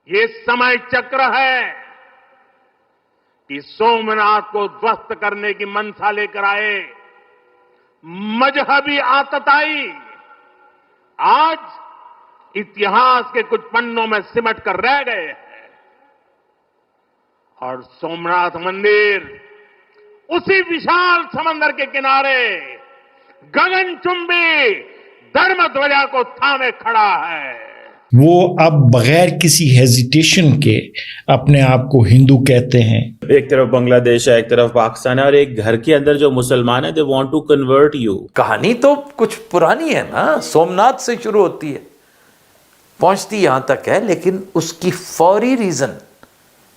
ये समय चक्र है कि सोमनाथ को ध्वस्त करने की मंशा लेकर आए मजहबी आतताई आज इतिहास के कुछ पन्नों में सिमट कर रह गए हैं और सोमनाथ मंदिर उसी विशाल समंदर के किनारे गगनचुंबी धर्म ध्वजा को थामे खड़ा है। वो अब बगैर किसी हेजिटेशन के अपने आप को हिंदू कहते हैं। एक तरफ बांग्लादेश है, एक तरफ पाकिस्तान है, और एक घर के अंदर जो मुसलमान है, they want to convert you. कहानी तो कुछ पुरानी है ना, सोमनाथ से शुरू होती है, पहुंचती यहां तक है, लेकिन उसकी फौरी रीजन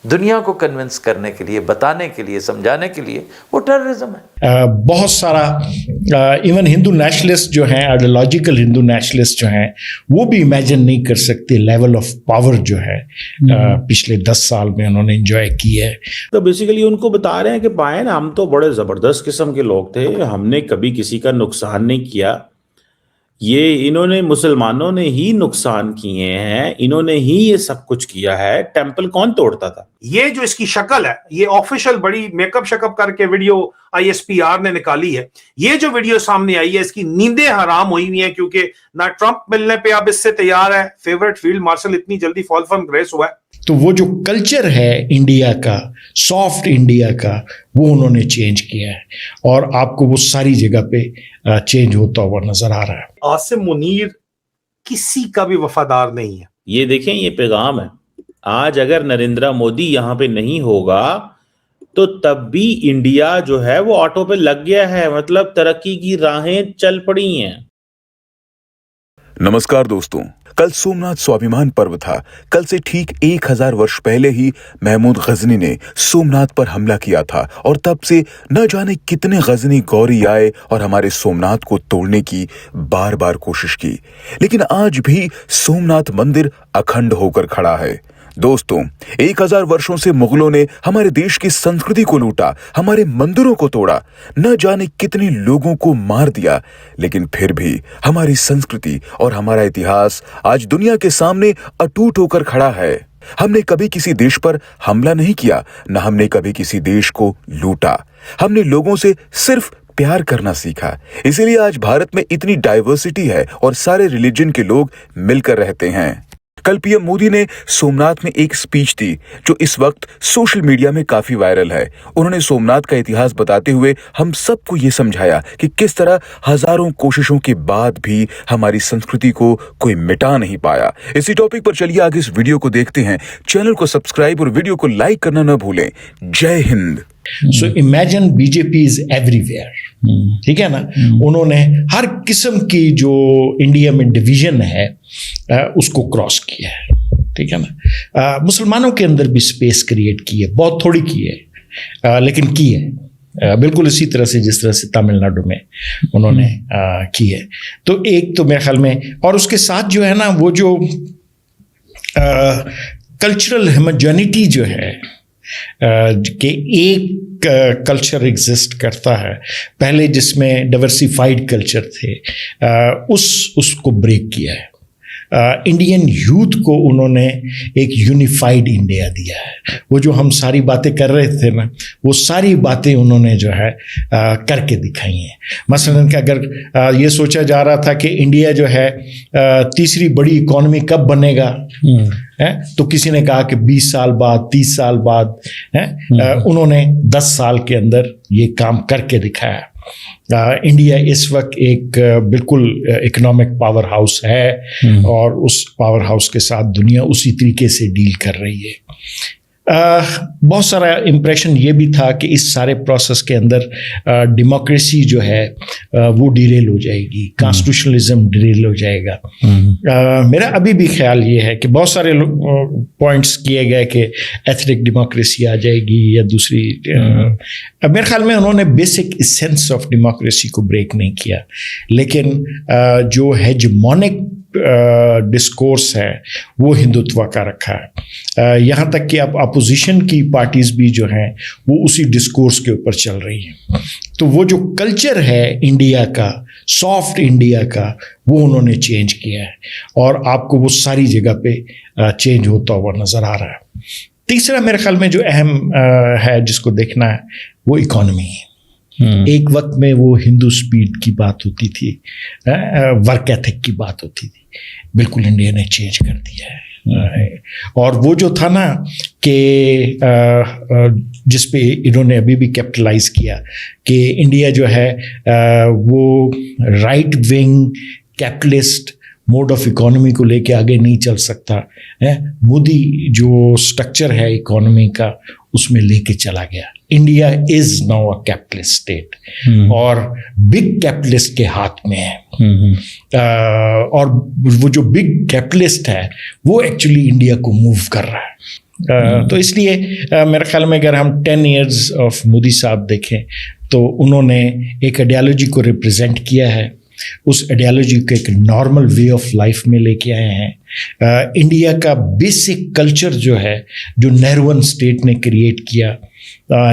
दुनिया को कन्विंस करने के लिए, बताने के लिए, समझाने के लिए वो टेररिज्म है। बहुत सारा इवन हिंदू नेशनलिस्ट जो हैं, आइडियोलॉजिकल हिंदू नेशनलिस्ट जो हैं, वो भी इमेजिन नहीं कर सकते लेवल ऑफ पावर जो है पिछले 10 साल में उन्होंने एंजॉय की है। तो बेसिकली उनको बता रहे हैं कि पाए ना, हम तो बड़े जबरदस्त किस्म के लोग थे, हमने कभी किसी का नुकसान नहीं किया, ये इन्होंने मुसलमानों ने ही नुकसान किए हैं, इन्होंने ही ये सब कुछ किया है। टेंपल कौन तोड़ता था? ये जो इसकी शक्ल है, ये ऑफिशियल बड़ी मेकअप शकअप करके वीडियो ISPR ने निकाली है। ये जो वीडियो सामने आई है, इसकी नींदें हराम हुई हुई हैं, क्योंकि ना ट्रंप मिलने पे अब इससे तैयार है, फेवरेट फील्ड मार्शल इतनी जल्दी फॉल फ्रॉम ग्रेस हुआ है। तो वो जो कल्चर है इंडिया का, सॉफ्ट इंडिया का, वो उन्होंने चेंज किया है और आपको वो सारी जगह पे चेंज होता हुआ नजर आ रहा है। आसिम मुनीर किसी का भी वफादार नहीं है। ये देखें, ये पैगाम है। आज अगर नरेंद्र मोदी यहाँ पे नहीं होगा तो तब भी इंडिया जो है वो ऑटो पे लग गया है, मतलब तरक्की की राहें चल पड़ी हैं। नमस्कार दोस्तों, कल सोमनाथ स्वाभिमान पर्व था। कल से ठीक 1000 वर्ष पहले ही महमूद गजनी ने सोमनाथ पर हमला किया था और तब से न जाने कितने गजनी गौरी आए और हमारे सोमनाथ को तोड़ने की बार बार कोशिश की, लेकिन आज भी सोमनाथ मंदिर अखंड होकर खड़ा है। दोस्तों, 1000 वर्षों से मुगलों ने हमारे देश की संस्कृति को लूटा, हमारे मंदिरों को तोड़ा, न जाने कितने लोगों को मार दिया, लेकिन फिर भी हमारी संस्कृति और हमारा इतिहास आज दुनिया के सामने अटूट होकर खड़ा है। हमने कभी किसी देश पर हमला नहीं किया, न हमने कभी किसी देश को लूटा। हमने लोगों से सिर्फ प्यार करना सीखा। इसीलिए आज भारत में इतनी डाइवर्सिटी है और सारे रिलीजन के लोग मिलकर रहते हैं। कल पीएम मोदी ने सोमनाथ में एक स्पीच दी जो इस वक्त सोशल मीडिया में काफी वायरल है। उन्होंने सोमनाथ का इतिहास बताते हुए हम सबको ये समझाया कि किस तरह हजारों कोशिशों के बाद भी हमारी संस्कृति को कोई मिटा नहीं पाया। इसी टॉपिक पर चलिए आगे इस वीडियो को देखते हैं। चैनल को सब्सक्राइब और वीडियो को लाइक करना न भूलें। जय Hind. So imagine BJP is everywhere, ठीक है ना। उन्होंने हर किस्म की जो इंडिया में डिवीजन है उसको क्रॉस किया है, ठीक है ना। मुसलमानों के अंदर भी स्पेस क्रिएट की है, बहुत थोड़ी की है लेकिन की है, बिल्कुल इसी तरह से जिस तरह से तमिलनाडु में उन्होंने की है। तो एक तो मेरे ख्याल में, और उसके साथ जो है ना, वो जो कल्चरल होमोजेनिटी जो है कि एक कल्चर एग्जिस्ट करता है पहले जिसमें डाइवर्सिफाइड कल्चर थे, उसको ब्रेक किया है। इंडियन यूथ को उन्होंने एक यूनिफाइड इंडिया दिया है। वो जो हम सारी बातें कर रहे थे ना, वो सारी बातें उन्होंने जो है करके दिखाई हैं। मसलन कि अगर ये सोचा जा रहा था कि इंडिया जो है तीसरी बड़ी इकॉनमी कब बनेगा, तो किसी ने कहा कि 20 साल बाद, 30 साल बाद, उन्होंने 10 साल के अंदर ये काम करके दिखाया। इंडिया इस वक्त एक बिल्कुल इकोनॉमिक पावर हाउस है और उस पावर हाउस के साथ दुनिया उसी तरीके से डील कर रही है। बहुत सारा इम्प्रेशन ये भी था कि इस सारे प्रोसेस के अंदर डेमोक्रेसी जो है वो डिरेल हो जाएगी, कॉन्स्टिट्यूशनलिज्म डिरेल हो जाएगा। मेरा अभी भी ख्याल ये है कि बहुत सारे पॉइंट्स किए गए कि एथनिक डेमोक्रेसी आ जाएगी या दूसरी, मेरे ख्याल में उन्होंने बेसिक एसेंस ऑफ डेमोक्रेसी को ब्रेक नहीं किया, लेकिन जो हेजेमोनिक डिस्कोर्स है वो हिंदुत्व का रखा है। यहाँ तक कि अब अपोजिशन की पार्टीज भी जो हैं वो उसी डिस्कोर्स के ऊपर चल रही हैं। तो वो जो कल्चर है इंडिया का, सॉफ्ट इंडिया का, वो उन्होंने चेंज किया है और आपको वो सारी जगह पे चेंज होता हुआ नज़र आ रहा है। तीसरा मेरे ख्याल में जो अहम है जिसको देखना है वो इकॉनमी है। एक वक्त में वो हिंदू स्पीड की बात होती थी, वर्क एथिक की बात होती थी, बिल्कुल इंडिया ने चेंज कर दिया है। और वो जो था ना कि जिस पे इन्होंने अभी भी कैपिटलाइज किया कि इंडिया जो है वो right wing capitalist mode of economy को लेके आगे नहीं चल सकता है। मोदी जो स्ट्रक्चर है इकोनॉमी का उसमें लेके चला गया। India is now a capitalist state और बिग कैपिटलिस्ट के हाथ में है। और वो जो बिग कैपिटलिस्ट है वो एक्चुअली इंडिया को मूव कर रहा है। तो इसलिए मेरे ख्याल में अगर हम 10 years ऑफ मोदी साहब देखें तो उन्होंने एक आइडियोलॉजी को रिप्रेजेंट किया है, उस आइडियोलॉजी को एक नॉर्मल वे ऑफ लाइफ में लेके आए हैं। इंडिया का बेसिक कल्चर जो है, जो नेहरूवन स्टेट ने क्रिएट किया,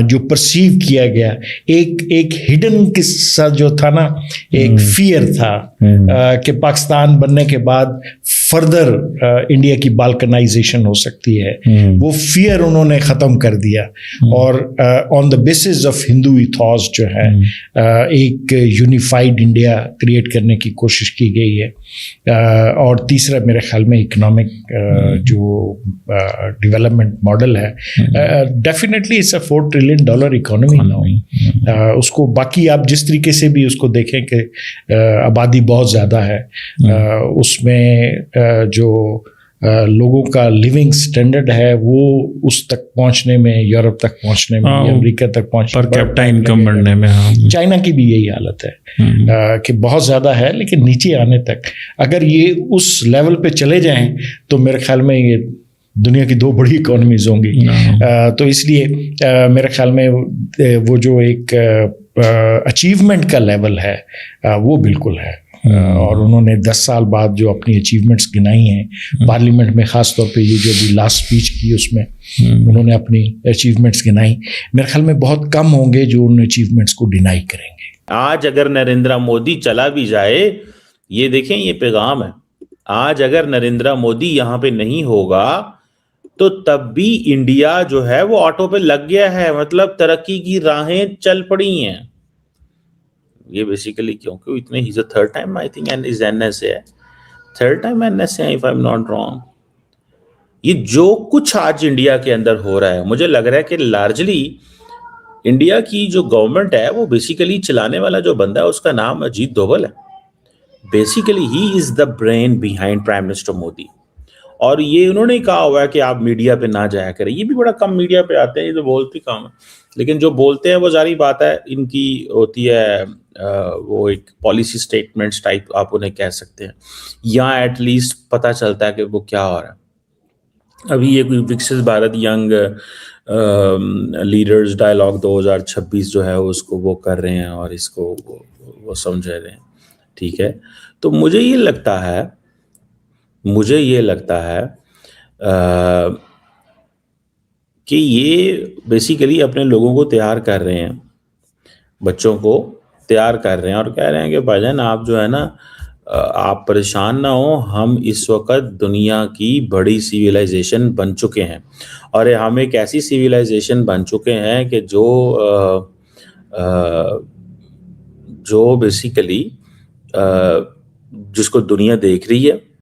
जो परसीव किया गया, एक हिडन किस्सा जो था ना, एक फियर था कि पाकिस्तान बनने के बाद फर्दर इंडिया की बाल्कनाइजेशन हो सकती है, वो फियर उन्होंने ख़त्म कर दिया और on the basis of Hindu ethos जो है एक यूनिफाइड इंडिया क्रिएट करने की कोशिश की गई है। और तीसरा मेरे ख्याल में इकोनॉमिक जो डेवलपमेंट मॉडल है, definitely it's a $4 trillion economy now. उसको बाकी आप जिस तरीके से भी उसको देखें कि आबादी बहुत ज़्यादा है, उसमें जो लोगों का लिविंग स्टैंडर्ड है वो उस तक पहुंचने में, यूरोप तक पहुंचने में, अमेरिका तक पहुंचने पर कैपिटा इनकम बढ़ने में, हाँ। चाइना की भी यही हालत है कि बहुत ज़्यादा है, लेकिन नीचे आने तक अगर ये उस लेवल पे चले जाएं तो मेरे ख्याल में ये दुनिया की 2 बड़ी इकोनॉमीज होंगी। तो इसलिए मेरे ख्याल में वो जो एक अचीवमेंट का लेवल है वो बिल्कुल है। और उन्होंने 10 साल बाद जो अपनी अचीवमेंट्स गिनाई हैं पार्लियामेंट में, ख़ास तौर पे ये जो भी लास्ट स्पीच की उसमें उन्होंने अपनी अचीवमेंट्स गिनाई, मेरे ख्याल में बहुत कम होंगे जो उन अचीवमेंट्स को डिनाई करेंगे। आज अगर नरेंद्र मोदी चला भी जाए, ये देखें, ये पैगाम है, आज अगर नरेंद्र मोदी यहाँ पे नहीं होगा तो तब भी इंडिया जो है वो ऑटो पे लग गया है, मतलब तरक्की की राहें चल पड़ी हैं। ये बेसिकली क्योंकि इतने ही third time I think and is NSA है, third time NSA if I am not wrong. ये जो कुछ आज इंडिया के अंदर हो रहा है, मुझे लग रहा है कि लार्जली इंडिया की जो गवर्नमेंट है वो बेसिकली चलाने वाला जो बंदा है उसका नाम अजीत डोभाल है। Basically he is the brain behind prime minister Modi. और ये उन्होंने कहा हुआ है कि आप मीडिया पे ना जाया करें। ये भी बड़ा कम मीडिया पे आते हैं, ये तो बोलते कम है, लेकिन जो बोलते हैं वो जारी बात है इनकी होती है वो एक पॉलिसी स्टेटमेंट्स टाइप आप उन्हें कह सकते हैं, या एटलीस्ट पता चलता है कि वो क्या हो रहा है। अभी ये विकसित भारत यंग लीडर्स डायलॉग 2026 जो है उसको वो कर रहे हैं और इसको वो समझ रहे हैं, ठीक है। तो मुझे ये लगता है कि ये बेसिकली अपने लोगों को तैयार कर रहे हैं, बच्चों को तैयार कर रहे हैं और कह रहे हैं कि भाईजान आप जो है ना, आप परेशान ना हो, हम इस वक्त दुनिया की बड़ी सिविलाइजेशन बन चुके हैं और हम एक ऐसी सिविलाइजेशन बन चुके हैं कि जो बेसिकली जिसको दुनिया देख रही है।